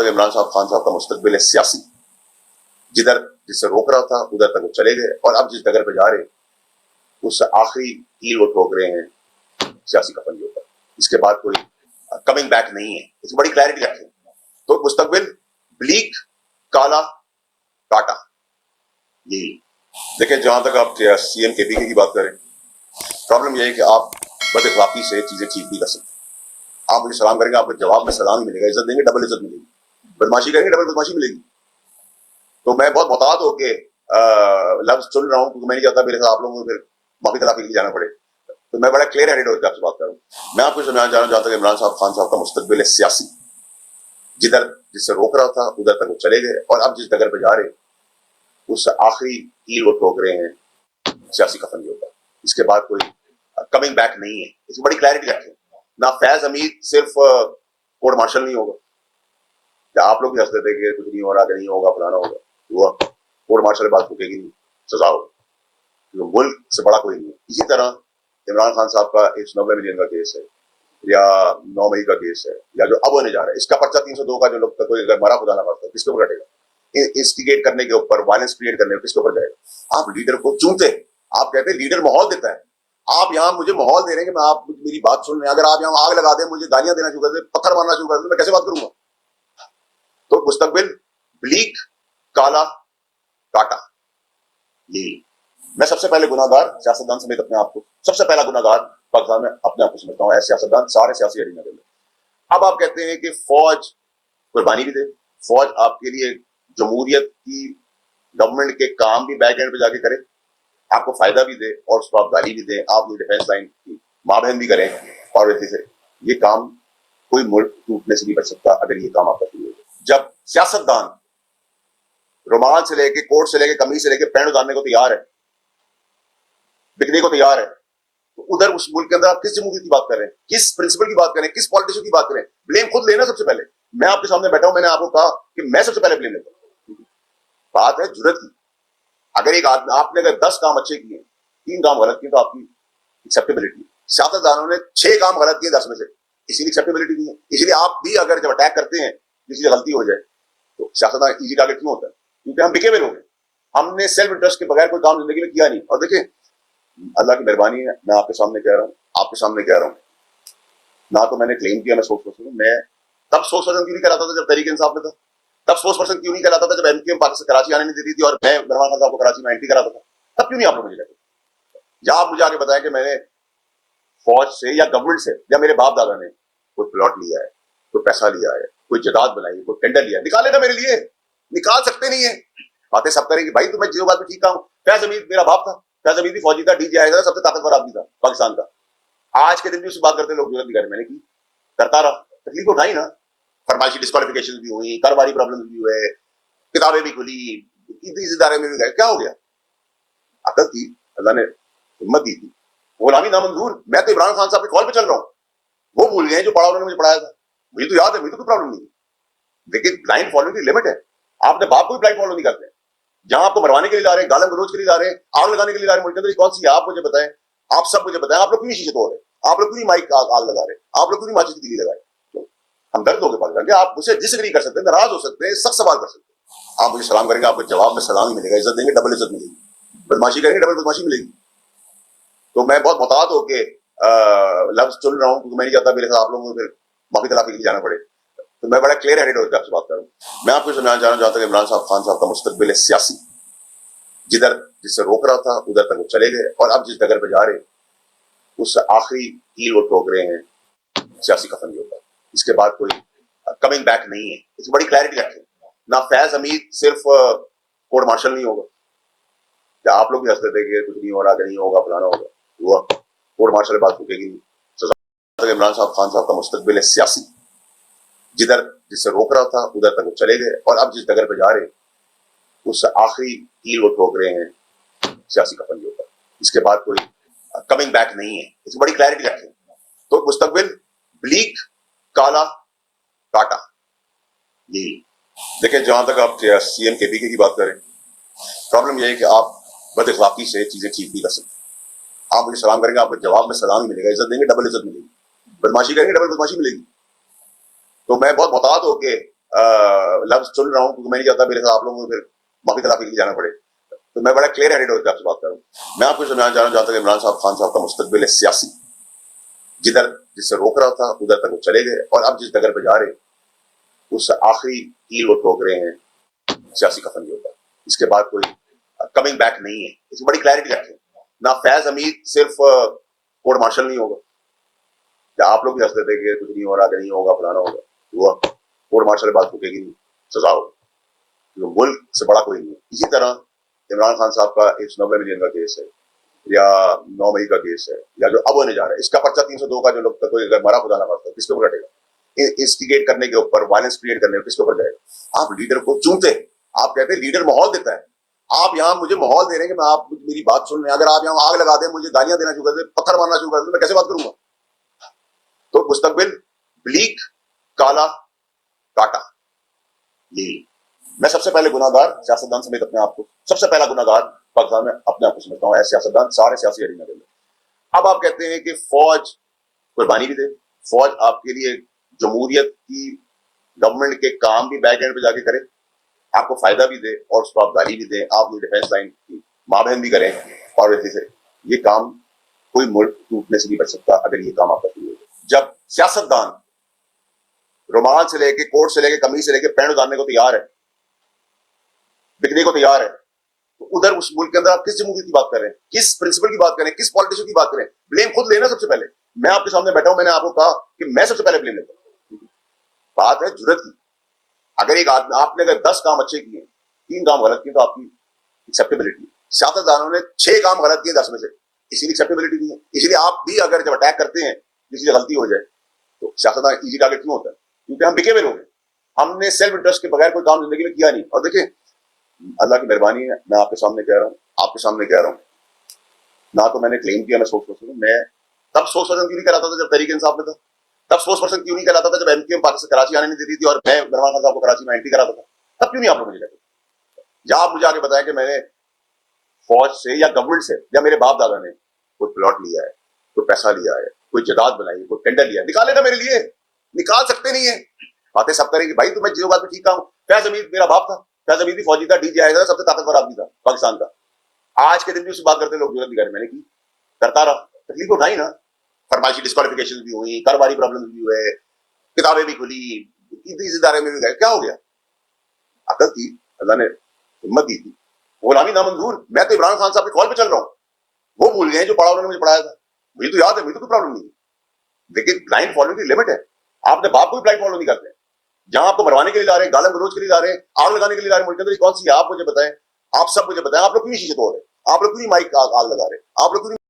इमरान साहब खान साहब का मुस्तकबिल है सियासी, जिधर जिससे रोक रहा था उधर तक वो चले गए और अब जिस डगर पे जा रहे उस आखिरी कील वो ठोक रहे हैं सियासी कफन के ऊपर। इसके बाद कोई कमिंग बैक नहीं है, इसकी बड़ी क्लैरिटी रखें। तो मुस्तकबिल ब्लीक, काला, काटा, ये देखें। जहां तक आप सीएम केपीके की बात करें, प्रॉब्लम यह है कि आप बदअखलाकी से चीजें ठीक नहीं कर सकते। आप मुझे सलाम करेंगे, आपको जवाब में सलाम ही मिलेगा, इज्जत देंगे डबल इज्जत मिलेगी, बदमाशी करेंगे डबल बदमाशी मिलेगी। तो मैं बहुत मोहतात होके लफ्ज चुन रहा हूँ क्योंकि मैं नहीं चाहता मेरे साथ आप लोगों को फिर माफी तलाफी के लिए जाना पड़े। तो मैं बड़ा क्लियर हेडेड होकर आपसे बात कर रहा हूँ। मैं आपको समझाना चाह रहा हूँ, जहां तक इमरान साहब खान साहब का मुस्तकबिल है सियासी, जिधर जिससे रोक रहा था उधर तक वो चले गए और अब जिस डगर पे जा रहे उस आखिरी कील वो ठोक रहे हैं सियासी कफन के ऊपर। इसके बाद कोई कमिंग बैक नहीं है, इसकी बड़ी क्लैरिटी रखें। ना फैज हमीद सिर्फ कोर्ट मार्शल नहीं होगा, क्या आप लोग भी हंसते थे कि कुछ नहीं हो रहा, कि नहीं होगा, फलाना होगा, हुआ कोर्ट मार्शल बात रुकेगी नहीं, सजा होगी, क्योंकि मुल्क से बड़ा कोई नहीं है। इसी तरह इमरान खान साहब का 190 मिलियन का केस है या 9 मई का केस है या जो अब होने जा रहा है, इसका पर्चा 302 का जो लोग कोई अगर मरा खुदा ना खास्ता किसके ऊपर कटेगा? इंस्टिगेट करने के ऊपर, वायलेंस क्रिएट करने के किसके ऊपर जाएगा? आप लीडर को चुनते, आप कहते हैं लीडर माहौल देता है। आप यहाँ मुझे माहौल दे रहे हैं कि मैं आप मेरी बात सुन रहे हैं, अगर आप यहाँ आग लगा दें, मुझे गालियां देना शुरू कर दें, पत्थर मारना शुरू कर दें, मैं कैसे बात करूंगा? तो मुस्तकबिल ब्लीक, काला, काटा, ये मैं सबसे पहले गुनाहगार सियासतदान समेत अपने आप को सबसे पहला गुनाहगार पाकिस्तान में अपने आप को समझता हूँ। सियासतदान सारे सियासी अरीना के अंदर। अब आप कहते हैं कि फौज कुर्बानी भी दे, फौज आपके लिए जमहूरियत की गवर्नमेंट के काम भी बैक एंड पे जाके करे, आपको फायदा भी दे और उसको आप गाली भी दें, आप ये डिफेंस लाइन की माँ बहन भी करें, और वैसे से ये काम कोई मुल्क टूटने से नहीं बच सकता अगर ये काम आपका शुरू हो। जब सियासतदान रुमाल से लेके, कोट से लेके, कमीज से लेके पैंट उतारने को तैयार है, बिकने को तैयार है, तो उधर उस मुल्क के अंदर आप किस जमहूरियत की बात कर रहे हैं, किस प्रिंसिपल की बात करें, किस पॉलिटिशियन की बात करें? ब्लेम खुद लेना सबसे पहले। मैं आपके सामने बैठा हूं, मैंने आपको कहा कि मैं सबसे पहले ब्लेम लेता हूं। बात है जुर्रत की। अगर एक आदमी, आपने अगर 10 काम अच्छे किए, 3 काम गलत किए, तो आपकी एक्सेप्टेबिलिटी। सियासतदानों ने 6 काम गलत किए 10 में से, इसीलिए एक्सेप्टेबिलिटी नहीं है। इसलिए आप भी अगर जब अटैक करते हैं, किसी से गलती हो जाए, तो सियासतदान इजी टारगेट क्यों होता है? क्योंकि हम बिके हुए लोग हैं, हमने सेल्फ इंटरेस्ट के बगैर कोई काम जिंदगी में किया नहीं। और देखिए, अल्लाह की मेहरबानी है, मैं आपके सामने कह रहा हूँ, आपके सामने कह रहा हूँ, ना तो मैंने क्लेम किया मैं स्पोक्स पर्सन हूं। मैं तब स्पोक्स पर्सन क्यों नहीं कहलाता था जब तहरीक इंसाफ में था? तब स्पोक्स पर्सन क्यों नहीं कहलाता था जब एमक्यूएम पाकिस्तान कराची आने नहीं देती थी और मैं इमरान खान साहब को कराची में एंट्री कराता था? तब क्यों नहीं आप लोग मुझे कहते? या आप मुझे आगे बताएं कि मैंने फौज से या गवर्नमेंट से या मेरे बाप दादा ने कोई प्लॉट लिया है, कोई पैसा लिया है, कोई जदाद बनाई, कोई टेंडर लिया, निकाले ना मेरे लिए। निकाल सकते नहीं है, बातें सब करेंगे भाई। तो मैं जो बात में ठीक हूँ, फैज हमीद मेरा बाप था, फैज हमीद भी फौजी था, डीजीआई था, सबसे ताकतवर आदमी था पाकिस्तान का। आज के दिन भी उससे बात करते लोग, जरूरत नहीं करे, मैंने की करता रहा, तकलीफ उठाई ना, फरमाइशी डिस्क्वालिफिकेशन भी हुई, कारोबारी प्रॉब्लम भी हुए, किताबें भी खुली, इस इदारे में भी गए, क्या हो गया? अकल थी, अल्लाह ने हिम्मत दी थी, गुलामी नामंजूर। मैं तो इमरान खान साहब के कॉल पे चल रहा हूँ, वो भूल गए जो पढ़ा उन्होंने मुझे पढ़ाया था, मुझे तो याद है, मुझे तो कोई प्रॉब्लम नहीं है। लेकिन ब्लाइंड फॉलोइंग की लिमिट है। आपने बाप को भी ब्लाइंड फॉलो नहीं करते। जहां आपको मरवाने के लिए ला रहे हैं, गालम गलोच के लिए ला रहे हैं, आग लगाने के लिए ला रहे हैं, मुल्क के अंदर कौन सी है? आप मुझे बताएं, आप सब मुझे बताएं, आप लोग क्यों शीशे तोड़ रहे हैं? आप लोग क्यों माइक आग लगा रहे हैं? आप लोग क्यों माचिस की तीली लगाए? हम दर्द होकर बात करेंगे, आप मुझसे डिसएग्री कर सकते हैं, नाराज हो सकते हैं, सख्त सवाल कर सकते हैं, आप मुझे सलाम करेंगे, आपको जवाब में सलाम ही मिलेगा, इज्जत देंगे डबल इज्जत मिलेगी, बदमाशी करेंगे डबल बदमाशी मिलेगी। तो मैं बहुत मोहतात होके लफ्ज चुन रहा हूँ क्योंकि मैं नहीं चाहता मेरे साथ आप लोगों को फिर माफी तलाफी के लिए जाना पड़े। तो मैं बड़ा क्लियर हेडेड होकर आपसे बात कर रहा हूँ। मैं आपको समझाना चाह रहा हूँ, जहां तक इमरान साहब खान साहब का मुस्तकबिल है सियासी, जिधर जिससे रोक रहा था उधर तक वो चले गए और अब जिस डगर पे जा रहे उस आखिरी कील वो ठोक रहे हैं सियासी कफन के ऊपर। इसके बाद कोई कमिंग बैक नहीं है, इसकी बड़ी क्लैरिटी रखें। ना फैज हमीद सिर्फ कोर्ट मार्शल नहीं होगा, क्या आप लोग भी हंसते थे कि कुछ नहीं हो रहा, कि नहीं होगा, फलाना होगा, हुआ कोर्ट मार्शल बात रुकेगी नहीं, सजा। इमरान साहब खान साहब का मुस्तकबिल है सियासी, जिधर जिससे रोक रहा था उधर तक वो चले गए और अब जिस डगर पे जा रहे उस आखिरी कील वो ठोक रहे हैं सियासी कफन के ऊपर। इसके बाद कोई कमिंग बैक नहीं है, इसकी बड़ी क्लैरिटी रखें। तो मुस्तकबिल ब्लीक, काला, काटा, ये देखें। जहां तक आप सीएम केपीके की बात करें, प्रॉब्लम यह है कि आप बदअखलाकी से चीजें ठीक नहीं कर सकते। आप मुझे सलाम करेंगे, आपको जवाब में सलाम ही मिलेगा, इज्जत देंगे डबल इज्जत मिलेगी, बदमाशी करेंगे डबल बदमाशी मिलेगी। तो मैं बहुत मोहतात होके लफ्ज चुन रहा हूँ क्योंकि मैं नहीं चाहता मेरे साथ आप लोगों को फिर माफी तलाफी के लिए जाना पड़े, तो मैं बड़ा क्लियर हेडेड होकर आपसे बात कर रहा हूँ। मैं आपको समझाना चाह रहा हूँ कि इमरान साहब खान साहब का मुस्तकबिल है सियासी, जिधर जिससे रोक रहा था उधर तक वो चले गए, और अब जिस डगर पे जा रहे उस आखिरी कील वो ठोक रहे हैं सियासी कफन के ऊपर। इसके बाद कोई कमिंग बैक नहीं है, इसकी बड़ी क्लैरिटी रखें। ना फैज हमीद सिर्फ कोर्ट मार्शल नहीं होगा, या आप लोग भी हंसते थे कि कुछ नहीं हो रहा, नहीं होगा, फलाना होगा, हुआ कोर्ट मार्शल बात रुकेगी नहीं, सजा होगी, तो मुल्क से बड़ा कोई नहीं है। इसी तरह इमरान खान साहब का 190 मिलियन का केस है, या 9 मई का केस है, या जो अब होने जा रहा है, इसका पर्चा 302 का जो लोग कोई अगर मरा खुदा ना खास्ता किसके ऊपर हटेगा? इंस्टिगेट करने के ऊपर, वायलेंस क्रिएट करने के किसके ऊपर जाएगा? आप लीडर को चूमते, आप कहते हैं लीडर माहौल देता है, आप यहाँ मुझे माहौल दे रहे हैं कि मैं आप मेरी बात सुन रहे हैं, अगर आप यहाँ आग लगा दें, मुझे गालियां देना शुरू कर दें, पत्थर मारना शुरू कर दें, मैं कैसे बात करूंगा? तो मुस्तकबिल ब्लीक, काला, काटा, यही। मैं सबसे पहले गुनाहगार सियासतदान समेत अपने आप को सबसे पहला गुनाहगार पाकिस्तान में अपने आप को समझता हूँ, ऐसे सियासतदान सारे सियासी अरीना के अंदर। अब आप कहते हैं कि फौज कुर्बानी भी दे, फौज आपके लिए जमहूरियत की गवर्नमेंट के काम भी बैक एंड पे जाके करे, आपको फायदा भी दे और उसको आप गाली भी दें, आप ये डिफेंस लाइन की माँ बहन भी करें, और वैसे से ये काम कोई मुल्क टूटने से नहीं बच सकता अगर ये काम आपका शुरू हो। जब सियासतदान रुमाल से लेके, कोट से लेके, कमीज से लेके पैंट उतारने को तैयार है, बिकने को तैयार है, तो उधर उस मुल्क के अंदर आप किस जमहूरियत की बात कर रहे हैं, किस प्रिंसिपल की बात करें, किस पॉलिटिशियन की बात करें? ब्लेम खुद लेना सबसे पहले। मैं आपके सामने बैठा हूं, मैंने आपको कहा कि मैं सबसे पहले ब्लेम लेता हूं। बात है जुर्रत की। अगर एक आदमी, आपने अगर 10 काम अच्छे किए, 3 काम गलत किए, तो आपकी एक्सेप्टेबिलिटी। सियासतदानों ने 6 काम गलत किए 10 में से, इसीलिए एक्सेप्टेबिलिटी नहीं है। इसलिए आप भी अगर जब अटैक करते हैं किसी से गलती हो जाए, तो सियासतदान इजी टारगेट क्यों होता है? क्योंकि हम बिके हुए लोग हैं, हमने सेल्फ इंटरेस्ट के बगैर कोई काम जिंदगी में किया नहीं। और देखिए, अल्लाह की मेहरबानी है, मैं आपके सामने कह रहा हूँ, आपके सामने कह रहा हूँ, ना तो मैंने क्लेम किया मैं स्पोक्स पर्सन हूं। मैं तब स्पोक्स पर्सन क्यों नहीं कहलाता था जब तहरीक इंसाफ में था? तब स्पोक्स पर्सन क्यों नहीं कहलाता था जब एमकेएम पाकिस्तान कराची आने नहीं देती थी और मैं इमरान खान साहब को कराची में एंट्री कराता था? तब क्यों नहीं आप लोग मुझे कहते? या आप मुझे आगे बताएं कि मैंने फौज से या गवर्नमेंट से या मेरे बाप दादा ने कोई प्लॉट लिया है, कोई पैसा लिया है, कोई जदाद बनाई है, कोई टेंडर लिया है? निकाले ना मेरे लिए, निकाल सकते नहीं है। बातें सब करेंगे भाई, तो मैं जो बात में ठीक हूँ। फैज हमीद मेरा बाप था, फैज हमीद भी फौजी था, डीजीआई था, सबसे ताकतवर आदमी था पाकिस्तान का। आज के दिन भी उससे बात करते लोग जरूरत नहीं कर, मैंने की करता रहा, तकलीफ उठाई ना, फरमाइशी डिस्क्वालिफिकेशन भी हुई, कारोबारी प्रॉब्लम भी हुए, किताबें भी खुली, इस इदारे में भी गए, क्या हो गया? अकल थी, अल्लाह ने हिम्मत दी थी, गुलामी नामंजूर। मैं तो इमरान खान साहब के कॉल पे चल रहा हूँ, वो भूल गए जो पढ़ा उन्होंने मुझे पढ़ाया था, मुझे तो याद है, मुझे तो कोई प्रॉब्लम नहीं है। लेकिन ब्लाइंड फॉलोइंग की लिमिट है, आपने बाप को भी ब्लाइंड फॉलो नहीं करते। जहां आपको मरवाने के लिए ला रहे हैं, गालम गलोच के लिए ला रहे हैं, आग लगाने के लिए ला रहे हैं, मुल्क के अंदर कौन सी है? आप मुझे बताएं, आप सब मुझे बताएं, आप लोग क्यों नहीं शीशे तोड़ रहे? आप लोग क्यों नहीं माइक आग लगा रहे? आप लोग क्यों